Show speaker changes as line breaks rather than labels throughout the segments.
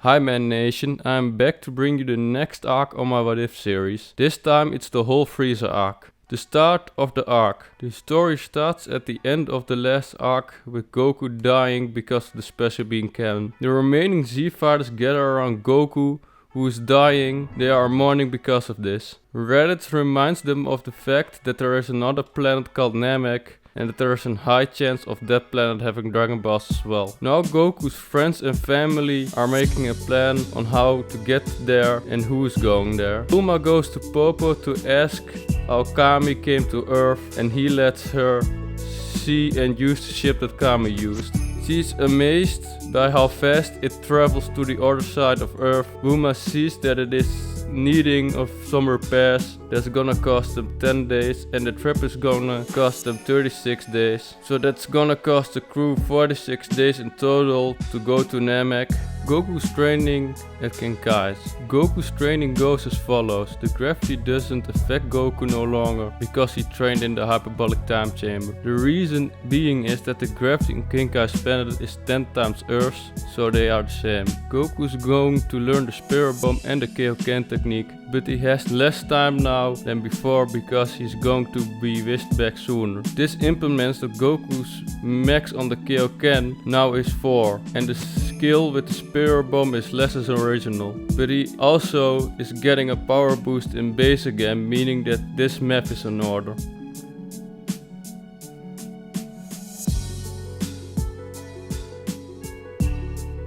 Hi Man Nation, I'm back to bring you the next arc on my What If series. This time it's the whole Frieza arc. The start of the arc. The story starts at the end of the last arc with Goku dying because of the special being cannon. The remaining Z fighters gather around Goku, who is dying. They are mourning because of this. Raditz reminds them of the fact that there is another planet called Namek and that there is a high chance of that planet having Dragon Balls as well. Now Goku's friends and family are making a plan on how to get there and who is going there. Bulma goes to Popo to ask how Kami came to Earth, and he lets her see and use the ship that Kami used. She's amazed by how fast it travels to the other side of Earth. Bulma sees that it is needing of some repairs. That's gonna cost them 10 days and the trip is gonna cost them 36 days. So that's gonna cost the crew 46 days in total to go to Namek. Goku's training at King Kai's. Goku's training goes as follows. The gravity doesn't affect Goku no longer because he trained in the hyperbolic time chamber. The reason being is that the gravity in King Kai's planet is 10 times Earth's, so they are the same. Goku's going to learn the Spirit Bomb and the Kaioken technique, but he has less time now than before because he's going to be whisked back sooner. This implements that Goku's max on the Kaioken now is 4 and the skill with the Spirit Bomb is less as original. But he also is getting a power boost in base again, meaning that this map is in order.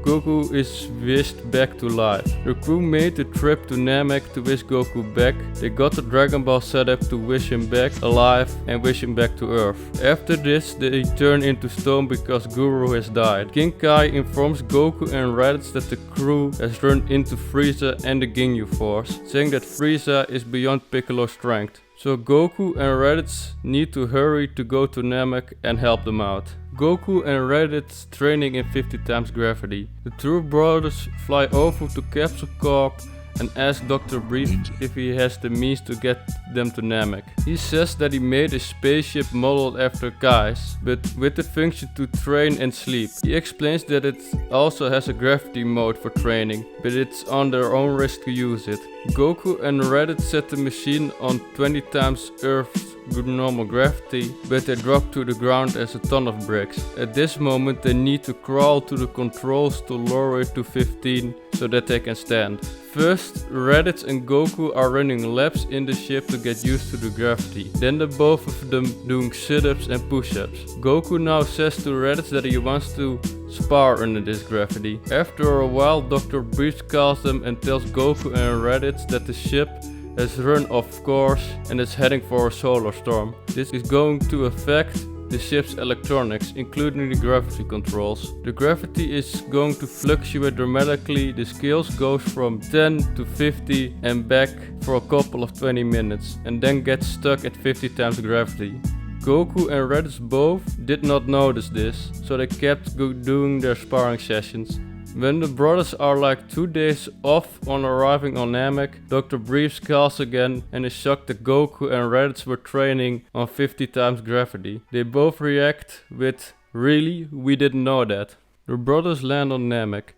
Goku is whisked back to life. The crew made the trip to Namek to wish Goku back. They got the Dragon Ball setup to wish him back alive and wish him back to Earth. After this they turn into stone because Guru has died. King Kai informs Goku and Raditz that the crew has run into Frieza and the Ginyu Force, saying that Frieza is beyond Piccolo's strength. So Goku and Raditz need to hurry to go to Namek and help them out. Goku and Raditz training in 50 times gravity. The two brothers fly over to Capsule Corp and ask Dr. Brief if he has the means to get them to Namek. He says that he made a spaceship modeled after Kai's, but with the function to train and sleep. He explains that it also has a gravity mode for training, but it's on their own risk to use it. Goku and Raditz set the machine on 20 times Earth's normal gravity, but they drop to the ground as a ton of bricks. At this moment they need to crawl to the controls to lower it to 15 so that they can stand. First, Raditz and Goku are running laps in the ship to get used to the gravity. Then the both of them doing sit-ups and push-ups. Goku now says to Raditz that he wants to spar under this gravity. After a while, Dr. Brief calls them and tells Goku and Raditz that the ship has run off course and is heading for a solar storm. This is going to affect the ship's electronics, including the gravity controls. The gravity is going to fluctuate dramatically. The scales goes from 10 to 50 and back for a couple of 20 minutes and then gets stuck at 50 times gravity. Goku and Raditz both did not notice this, so they kept doing their sparring sessions. When the brothers are like 2 days off on arriving on Namek, Dr. Briefs calls again and is shocked that Goku and Raditz were training on 50 times gravity. They both react with, "Really? We didn't know that." The brothers land on Namek.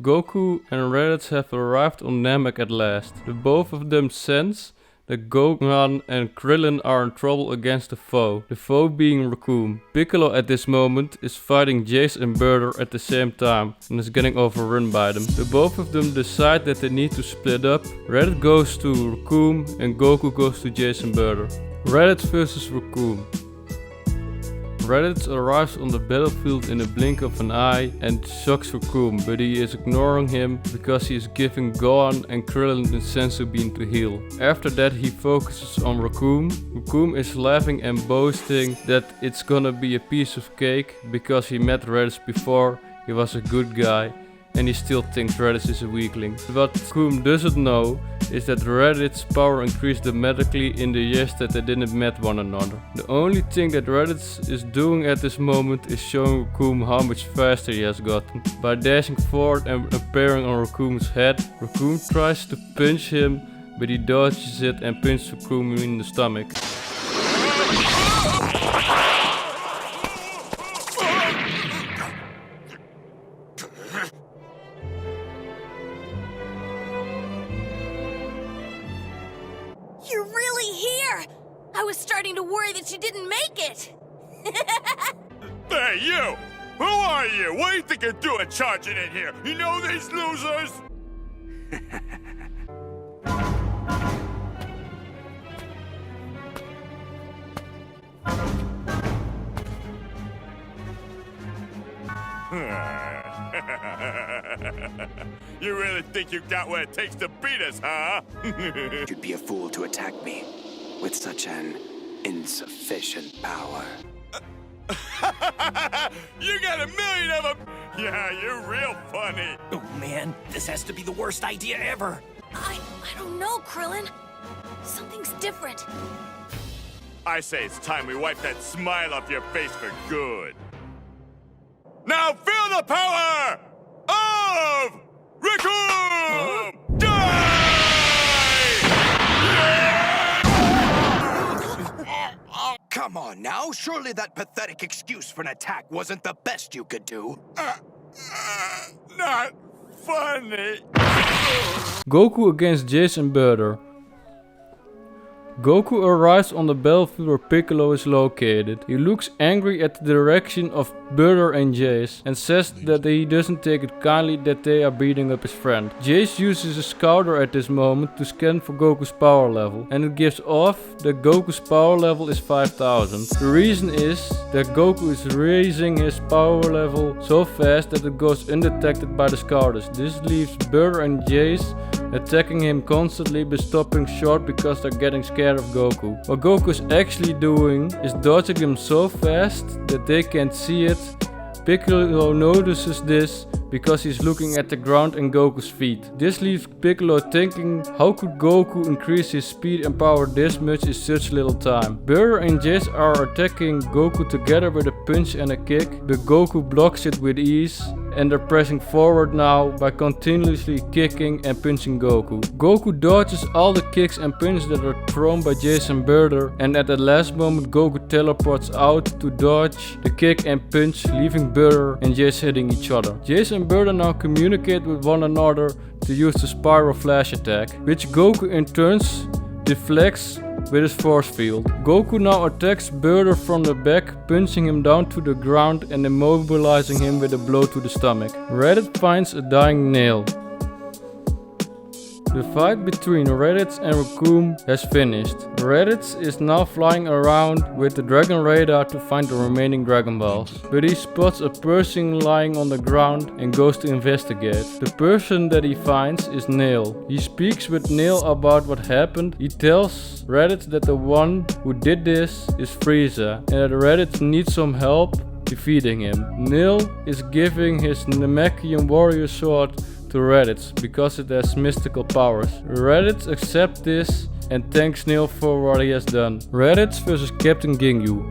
Goku and Raditz have arrived on Namek at last. The both of them sense that Gohan and Krillin are in trouble against the foe being Raccoon. Piccolo at this moment is fighting Jace and Burter at the same time and is getting overrun by them. The both of them decide that they need to split up. Raditz goes to Raccoon and Goku goes to Jace and Burter. Raditz versus Raccoon. Raditz arrives on the battlefield in a blink of an eye and shocks Raccoon, but he is ignoring him because he is giving Gohan and Krillin the senzu bean to heal. After that he focuses on Raccoon. Raccoon is laughing and boasting that it's gonna be a piece of cake because he met Raditz before, he was a good guy, and he still thinks Raditz is a weakling. What Raccoon doesn't know is that Raditz's power increased dramatically in the years that they didn't met one another. The only thing that Raditz is doing at this moment is showing Raccoon how much faster he has gotten. By dashing forward and appearing on Raccoon's head, Raccoon tries to punch him, but he dodges it and punches Raccoon in the stomach.
I was starting to worry that you didn't make it.
Hey, you! Who are you? What do you think you're doing charging in here? You know these losers? You really think you got what it takes to beat us, huh?
You'd be a fool to attack me with such an insufficient power.
You got a million of them! Yeah, you're real funny.
Oh man, this has to be the worst idea ever.
I don't know, Krillin. Something's different.
I say it's time we wipe that smile off your face for good. Now feel the power of Riku!
Come on now, surely that pathetic excuse for an attack wasn't the best you could do.
Not funny.
Goku against Jason Burter. Goku arrives on the battlefield where Piccolo is located. He looks angry at the direction of Burter and Jace and says that he doesn't take it kindly that they are beating up his friend. Jace uses his scouter at this moment to scan for Goku's power level, and it gives off that Goku's power level is 5000. The reason is that Goku is raising his power level so fast that it goes undetected by the scouters. This leaves Burter and Jace attacking him constantly but stopping short because they're getting scared of Goku. What Goku is actually doing is dodging them so fast that they can't see it. Piccolo notices this because he's looking at the ground and Goku's feet. This leaves Piccolo thinking, how could Goku increase his speed and power this much in such little time? Burter and Jace are attacking Goku together with a punch and a kick, but Goku blocks it with ease, and they're pressing forward now by continuously kicking and punching Goku. Goku dodges all the kicks and punches that are thrown by Jace and Burter, and at the last moment Goku teleports out to dodge the kick and punch, leaving Burter and Jace hitting each other. Jace and Burter now communicate with one another to use the Spiral Flash attack, which Goku in turn deflects with his force field. Goku now attacks Burter from the back, punching him down to the ground and immobilizing him with a blow to the stomach. Raditz finds a dying Nail. The fight between Raditz and Raccoon has finished. Raditz is now flying around with the Dragon Radar to find the remaining Dragon Balls, but he spots a person lying on the ground and goes to investigate. The person that he finds is Nail. He speaks with Nail about what happened. He tells Raditz that the one who did this is Frieza and that Raditz needs some help defeating him. Nail is giving his Namekian warrior sword to Raditz because it has mystical powers. Raditz accepts this and thanks Nail for what he has done. Raditz versus Captain Ginyu.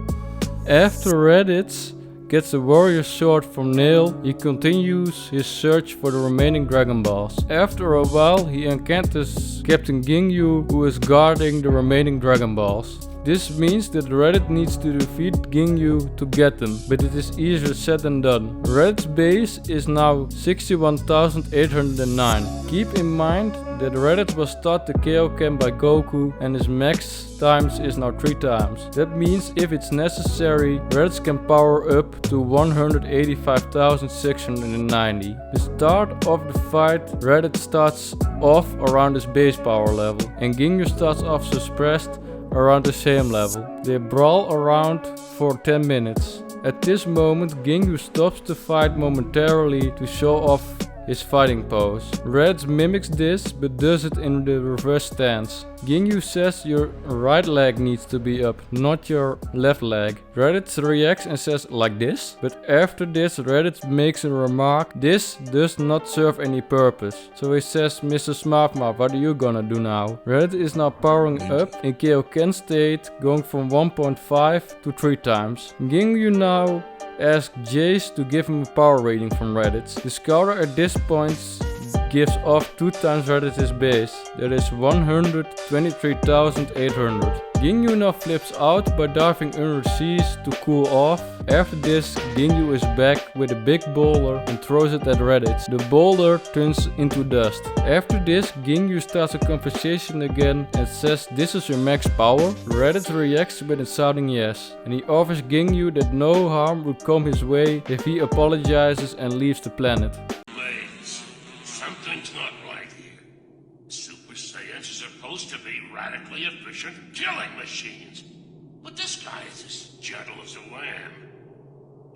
After Raditz gets the warrior sword from Nail, he continues his search for the remaining Dragon Balls. After a while he encounters Captain Ginyu, who is guarding the remaining Dragon Balls. This means that Raditz needs to defeat Ginyu to get them, but it is easier said than done. Raditz's base is now 61,809. Keep in mind that Raditz was taught the Kaioken by Goku and his max times is now 3 times. That means if it's necessary, Raditz can power up to 185,690. The start of the fight, Raditz starts off around his base power level and Ginyu starts off suppressed around the same level. They brawl around for 10 minutes. At this moment, Ginyu stops the fight momentarily to show off his fighting pose. Raditz mimics this but does it in the reverse stance. Ginyu says your right leg needs to be up, not your left leg. Raditz reacts and says like this, but after this Raditz makes a remark, this does not serve any purpose. So he says, Mr. Smartmouth, what are you gonna do now? Raditz is now powering up in Kaioken state, going from 1.5 to 3 times. Ginyu now asks Jace to give him a power rating from Raditz. The scouter at this point gives off 2 times Raditz's base, that is 123,800. Ginyu now flips out by diving under the seas to cool off. After this, Ginyu is back with a big boulder and throws it at Raditz. The boulder turns into dust. After this, Ginyu starts a conversation again and says this is your max power. Raditz reacts with a sounding yes, and he offers Ginyu that no harm would come his way if he apologizes and leaves the planet.
Ladies, something's not right here. Super Saiyans are supposed to be radically efficient killing machines. But this guy is as gentle as a lamb.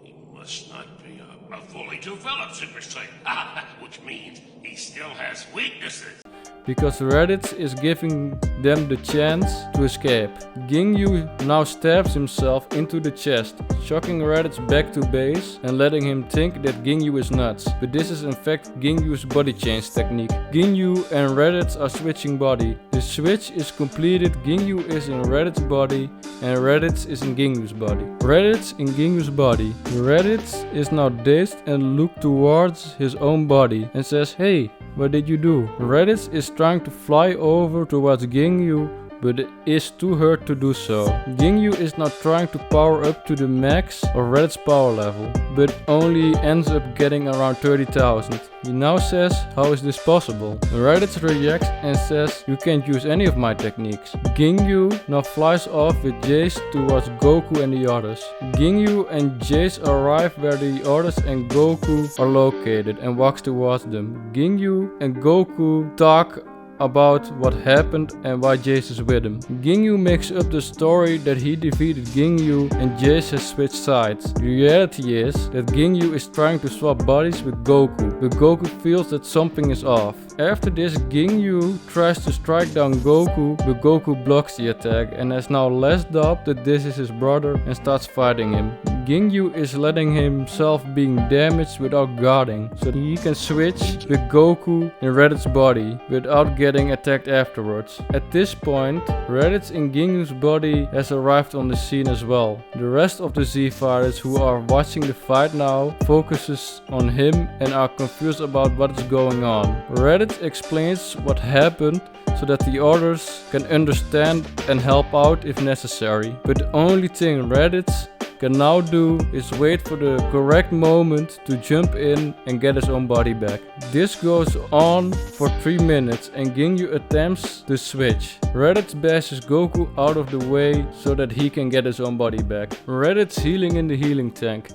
He must not be a fully developed Super Saiyan, which means he still has weaknesses.
Because Raditz is giving them the chance to escape. Ginyu now stabs himself into the chest, shocking Raditz back to base and letting him think that Ginyu is nuts. But this is in fact Ginyu's body change technique. Ginyu and Raditz are switching body. The switch is completed, Ginyu is in Raditz's body and Raditz is in Ginyu's body. Raditz in Ginyu's body. Raditz is now dazed and looks towards his own body and says, "Hey, what did you do?" Raditz is trying to fly over towards Ginyu, but is too hurt to do so. Ginyu is now trying to power up to the max of Raditz's power level, but only ends up getting around 30,000. He now says, how is this possible? Raditz reacts and says, you can't use any of my techniques. Ginyu now flies off with Jace towards Goku and the others. Ginyu and Jace arrive where the others and Goku are located and walks towards them. Ginyu and Goku talk about what happened and why Jace is with him. Ginyu makes up the story that he defeated Ginyu and Jace has switched sides. The reality is that Ginyu is trying to swap bodies with Goku, but Goku feels that something is off. After this, Ginyu tries to strike down Goku, but Goku blocks the attack and has now less doubt that this is his brother and starts fighting him. Ginyu is letting himself being damaged without guarding, so he can switch with Goku in Raditz's body without getting attacked afterwards. At this point, Raditz in Ginyu's body has arrived on the scene as well. The rest of the Z fighters who are watching the fight now focuses on him and are confused about what is going on. Raditz explains what happened so that the others can understand and help out if necessary. But the only thing Raditz can now do is wait for the correct moment to jump in and get his own body back. This goes on for 3 minutes and Ginyu attempts to switch. Raditz bashes Goku out of the way so that he can get his own body back. Raditz healing in the healing tank.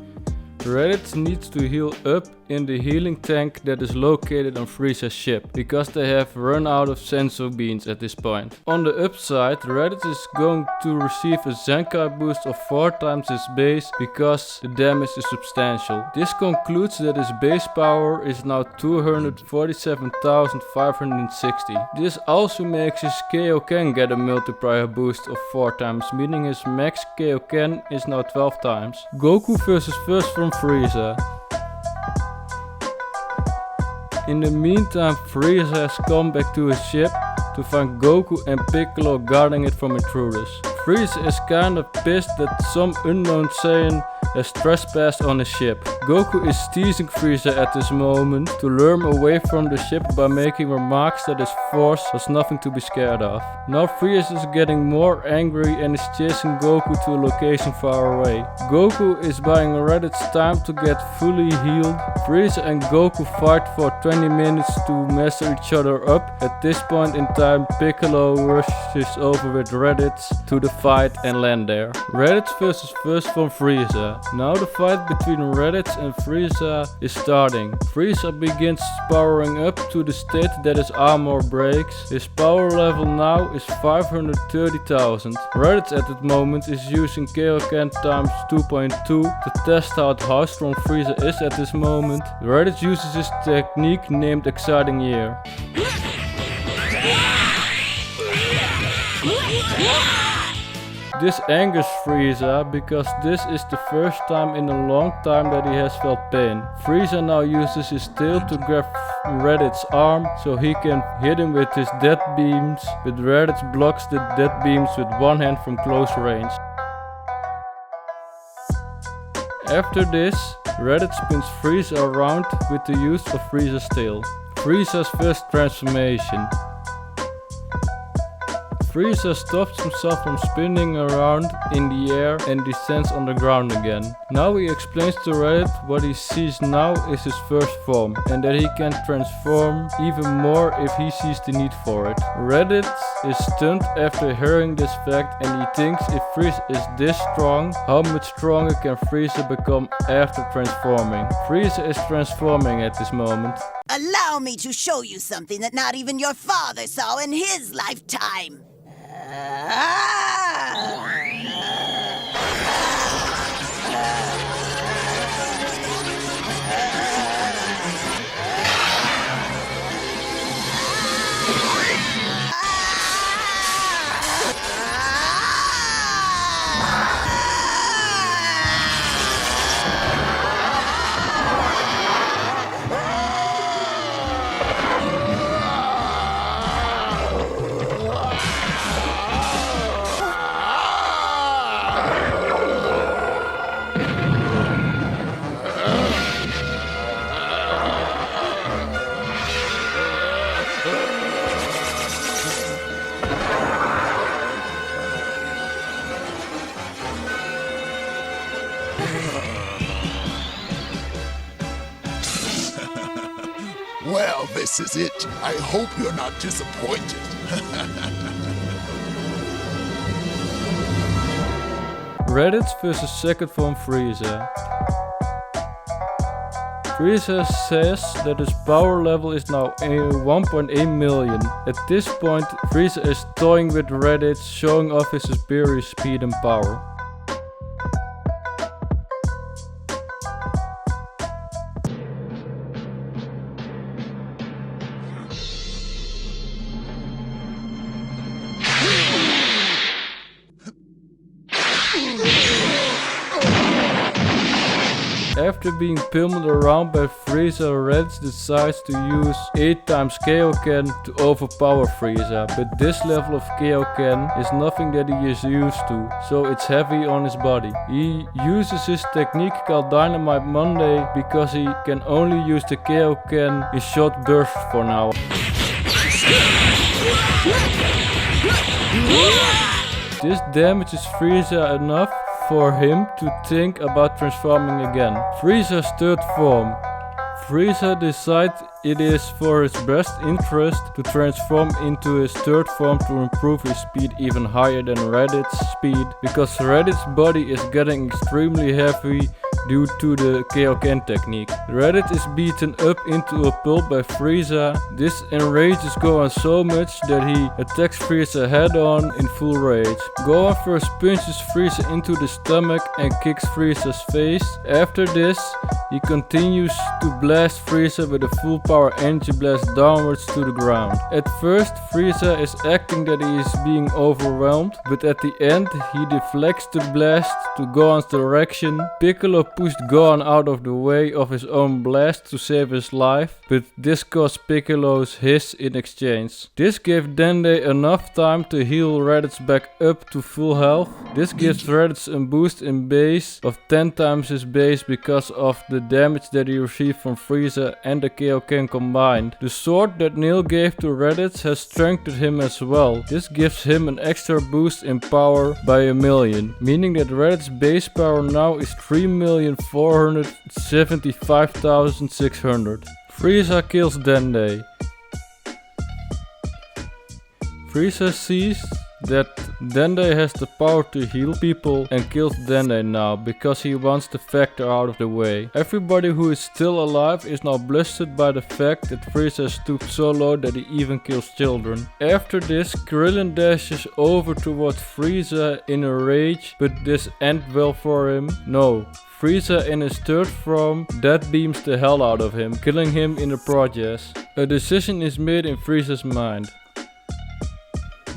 Raditz needs to heal up in the healing tank that is located on Frieza's ship, because they have run out of senso beans at this point. On the upside, Raditz is going to receive a Zenkai boost of 4 times his base because the damage is substantial. This concludes that his base power is now 247,560. This also makes his Kaioken get a multiplier boost of 4 times, meaning his max Kaioken is now 12 times. Goku versus First from Frieza. In the meantime, Frieza has come back to his ship to find Goku and Piccolo guarding it from intruders. Frieza is kinda pissed that some unknown Saiyan has trespassed on his ship. Goku is teasing Frieza at this moment to lure him away from the ship by making remarks that his force was nothing to be scared of. Now Frieza is getting more angry and is chasing Goku to a location far away. Goku is buying Raditz time to get fully healed. Frieza and Goku fight for 20 minutes to mess each other up. At this point in time, Piccolo rushes over with Raditz to the fight and land there. Raditz versus First from Frieza. Now the fight between Raditz and Frieza is starting. Frieza begins powering up to the state that his armor breaks. His power level now is 530,000. Raditz at that moment is using Kaioken times 2.2 to test out how strong Frieza is at this moment. Raditz uses his technique named Exciting Year. This angers Frieza because this is the first time in a long time that he has felt pain. Frieza now uses his tail to grab Raditz's arm so he can hit him with his death beams, but Raditz blocks the death beams with one hand from close range. After this, Raditz spins Frieza around with the use of Frieza's tail. Frieza's first transformation. Frieza stops himself from spinning around in the air and descends on the ground again. Now he explains to Raditz what he sees now is his first form and that he can transform even more if he sees the need for it. Raditz is stunned after hearing this fact and he thinks if Frieza is this strong, how much stronger can Frieza become after transforming? Frieza is transforming at this moment.
Allow me to show you something that not even your father saw in his lifetime.
Well, this is it. I hope you're not disappointed.
Raditz vs second form Frieza. Frieza says that his power level is now 1.8 million. At this point, Frieza is toying with Raditz, showing off his superior speed and power. After being pummeled around by Frieza, Raditz decides to use 8 times Kaioken to overpower Frieza, but this level of Kaioken is nothing that he is used to, so it's heavy on his body. He uses his technique called Dynamite Monday because he can only use the Kaioken in short bursts for now. This damages Frieza enough for him to think about transforming again. Frieza's third form. Frieza decides it is for his best interest to transform into his third form to improve his speed even higher than Raditz's speed, because Raditz's body is getting extremely heavy due to the Kaioken technique. Raditz is beaten up into a pulp by Frieza. This enrages Gohan so much that he attacks Frieza head on in full rage. Gohan first punches Frieza into the stomach and kicks Frieza's face. After this, he continues to blast Frieza with a full power energy blast downwards to the ground. At first, Frieza is acting that he is being overwhelmed, but at the end he deflects the blast to Gohan's direction. Piccolo pushed Gohan out of the way of his own blast to save his life, but this caused Piccolo's hiss in exchange. This gave Dende enough time to heal Raditz back up to full health. This gives Raditz a boost in base of 10 times his base because of the damage that he received from Frieza and the Kaioken combined. The sword that Neil gave to Raditz has strengthened him as well. This gives him an extra boost in power by 1,000,000, meaning that Raditz's base power now is 3,475,600. Frieza kills Dende. Frieza sees that Dende has the power to heal people and kills Dende now because he wants the factor out of the way. Everybody who is still alive is now blustered by the fact that Frieza stooped so low that he even kills children. After this, Krillin dashes over towards Frieza in a rage, but this ends well for him. No. Frieza in his third form dead beams the hell out of him, killing him in the process. A decision is made in Frieza's mind.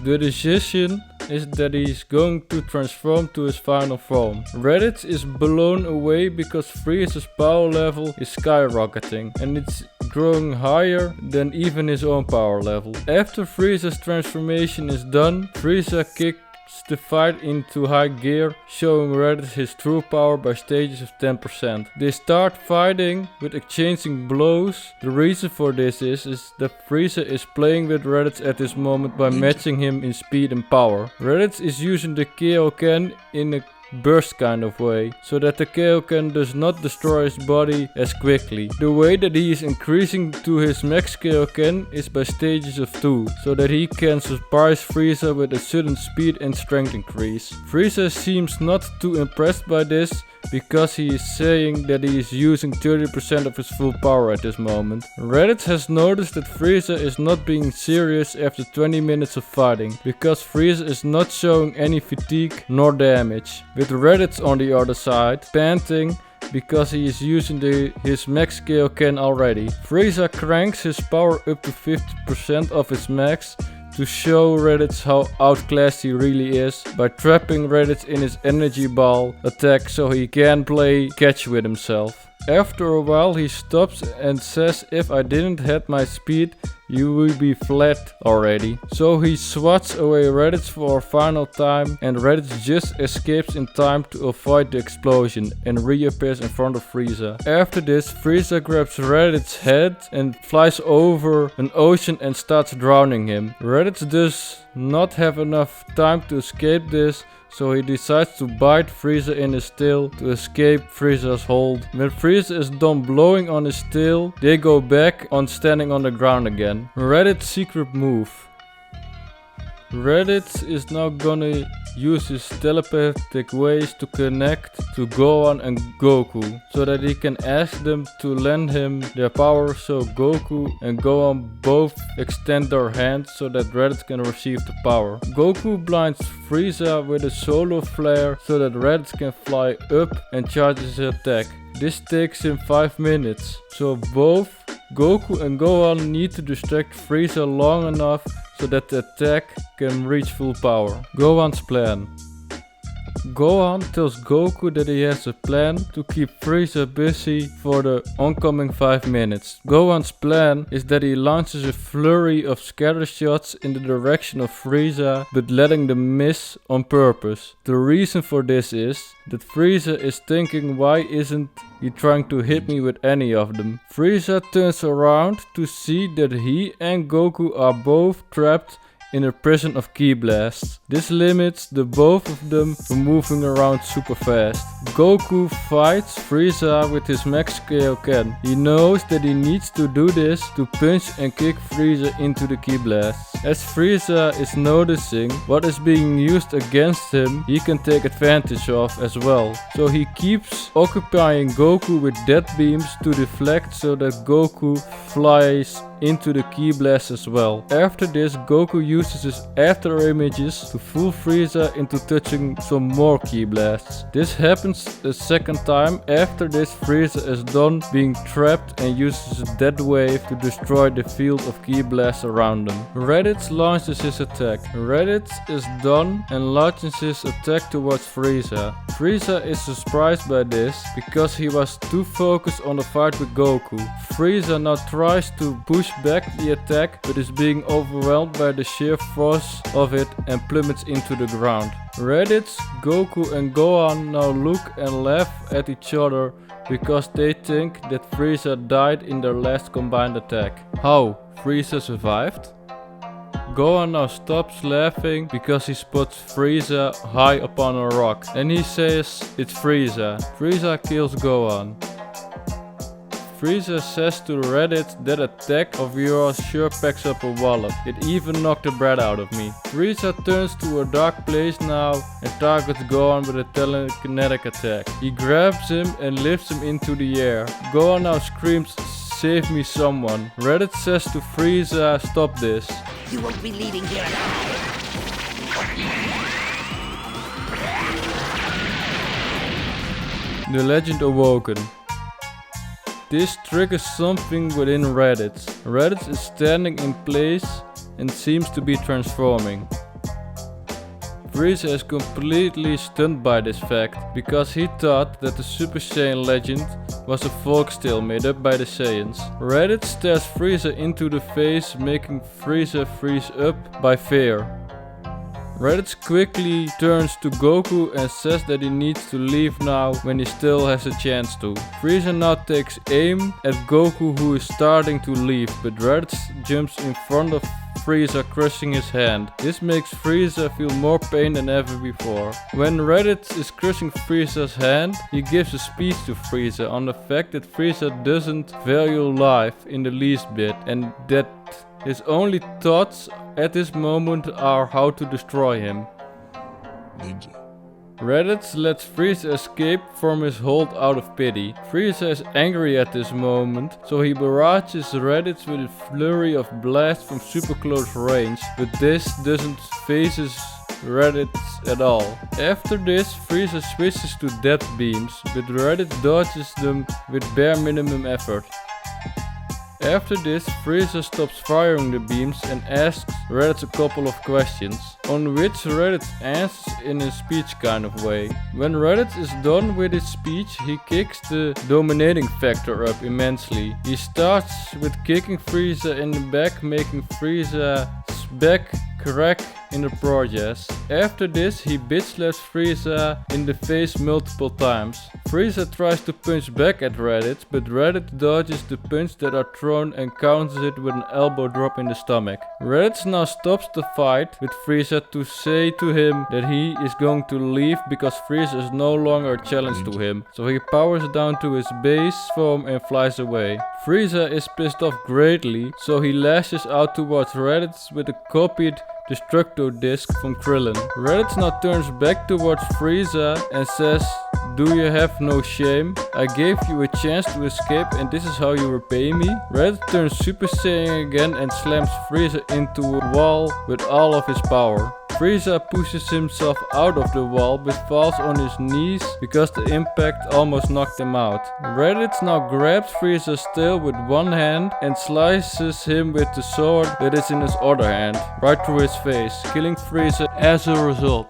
The decision is that he is going to transform to his final form. Raditz is blown away because Frieza's power level is skyrocketing and it's growing higher than even his own power level. After Frieza's transformation is done, Frieza kicks the fight into high gear, showing Raditz his true power by stages of 10%. They start fighting with exchanging blows. The reason for this is that Frieza is playing with Raditz at this moment by matching him in speed and power. Raditz is using the Kaioken in a burst kind of way, so that the Kaioken does not destroy his body as quickly. The way that he is increasing to his max Kaioken is by stages of 2, so that he can surprise Frieza with a sudden speed and strength increase. Frieza seems not too impressed by this, because he is saying that he is using 30% of his full power at this moment. Raditz has noticed that Frieza is not being serious after 20 minutes of fighting, because Frieza is not showing any fatigue nor damage. With Raditz on the other side, panting, because he is using his max Kaioken already. Frieza cranks his power up to 50% of his max, to show Raditz how outclassed he really is by trapping Raditz in his energy ball attack so he can play catch with himself. After a while he stops and says, if I didn't have my speed, you will be flat already. So he swats away Raditz for a final time, and Raditz just escapes in time to avoid the explosion and reappears in front of Frieza. After this, Frieza grabs Raditz's head and flies over an ocean and starts drowning him. Raditz does not have enough time to escape this, so he decides to bite Frieza in his tail to escape Frieza's hold. When Frieza is done blowing on his tail, they go back on standing on the ground again. Raditz's secret move. Raditz is now gonna use his telepathic ways to connect to Gohan and Goku, so that he can ask them to lend him their power, so Goku and Gohan both extend their hands so that Raditz can receive the power. Goku blinds Frieza with a solar flare so that Raditz can fly up and charges his attack. This takes him 5 minutes, so both Goku and Gohan need to distract Frieza long enough so that the attack can reach full power. Gohan's plan. Gohan tells Goku that he has a plan to keep Frieza busy for the oncoming 5 minutes. Gohan's plan is that he launches a flurry of scatter shots in the direction of Frieza, but letting them miss on purpose. The reason for this is that Frieza is thinking, why isn't he trying to hit me with any of them? Frieza turns around to see that he and Goku are both trapped in a prison of ki blasts. This limits the both of them from moving around super fast. Goku fights Frieza with his max Kaioken. He knows that he needs to do this to punch and kick Frieza into the ki blasts. As Frieza is noticing what is being used against him, he can take advantage of as well. So he keeps occupying Goku with death beams to deflect so that Goku flies into the ki blast as well. After this, Goku uses his after images to fool Frieza into touching some more ki blasts. This happens a second time. After this, Frieza is done being trapped and uses a death wave to destroy the field of ki blasts around him. Raditz launches his attack. Raditz is done and launches his attack towards Frieza. Frieza is surprised by this because he was too focused on the fight with Goku. Frieza now tries to push back the attack, but is being overwhelmed by the sheer force of it and plummets into the ground. Raditz, Goku and Gohan now look and laugh at each other because they think that Frieza died in their last combined attack. How? Frieza survived? Gohan now stops laughing because he spots Frieza high upon a rock, and he says it's Frieza. Frieza kills Gohan. Frieza says to Raditz, that attack of yours sure packs up a wallop. It even knocked the bread out of me. Frieza turns to a dark place now and targets Gohan with a telekinetic attack. He grabs him and lifts him into the air. Gohan now screams, "Save me someone." Raditz says to Frieza, "Stop this.
You won't be leaving here alive."
The legend awoken. This triggers something within Raditz. Raditz is standing in place and seems to be transforming. Frieza is completely stunned by this fact, because he thought that the Super Saiyan legend was a folktale made up by the Saiyans. Raditz stares Frieza into the face, making Frieza freeze up by fear. Raditz quickly turns to Goku and says that he needs to leave now when he still has a chance to. Frieza now takes aim at Goku, who is starting to leave, but Raditz jumps in front of Frieza, crushing his hand. This makes Frieza feel more pain than ever before. When Raditz is crushing Frieza's hand, he gives a speech to Frieza on the fact that Frieza doesn't value life in the least bit, and that his only thoughts at this moment are how to destroy him.
Ninja.
Raditz lets Frieza escape from his hold out of pity. Frieza is angry at this moment, so he barrages Raditz with a flurry of blasts from super close range, but this doesn't phases Raditz at all. After this, Frieza switches to death beams, but Raditz dodges them with bare minimum effort. After this, Frieza stops firing the beams and asks Raditz a couple of questions, on which Raditz answers in a speech kind of way. When Raditz is done with his speech, he kicks the dominating factor up immensely. He starts with kicking Frieza in the back, making Frieza's back crack in the process. After this, he bitch slaps Frieza in the face multiple times. Frieza tries to punch back at Raditz, but Raditz dodges the punch that are thrown and counters it with an elbow drop in the stomach. Raditz now stops the fight with Frieza to say to him that he is going to leave because Frieza is no longer a challenge to him, so he powers down to his base form and flies away. Frieza is pissed off greatly, so he lashes out towards Raditz with a copied Destructo disc from Krillin. Raditz now turns back towards Frieza and says, "Do you have no shame? I gave you a chance to escape and this is how you repay me?" Raditz turns Super Saiyan again and slams Frieza into a wall with all of his power. Frieza pushes himself out of the wall but falls on his knees because the impact almost knocked him out. Raditz now grabs Frieza's tail with one hand and slices him with the sword that is in his other hand, right through his face, killing Frieza as a result.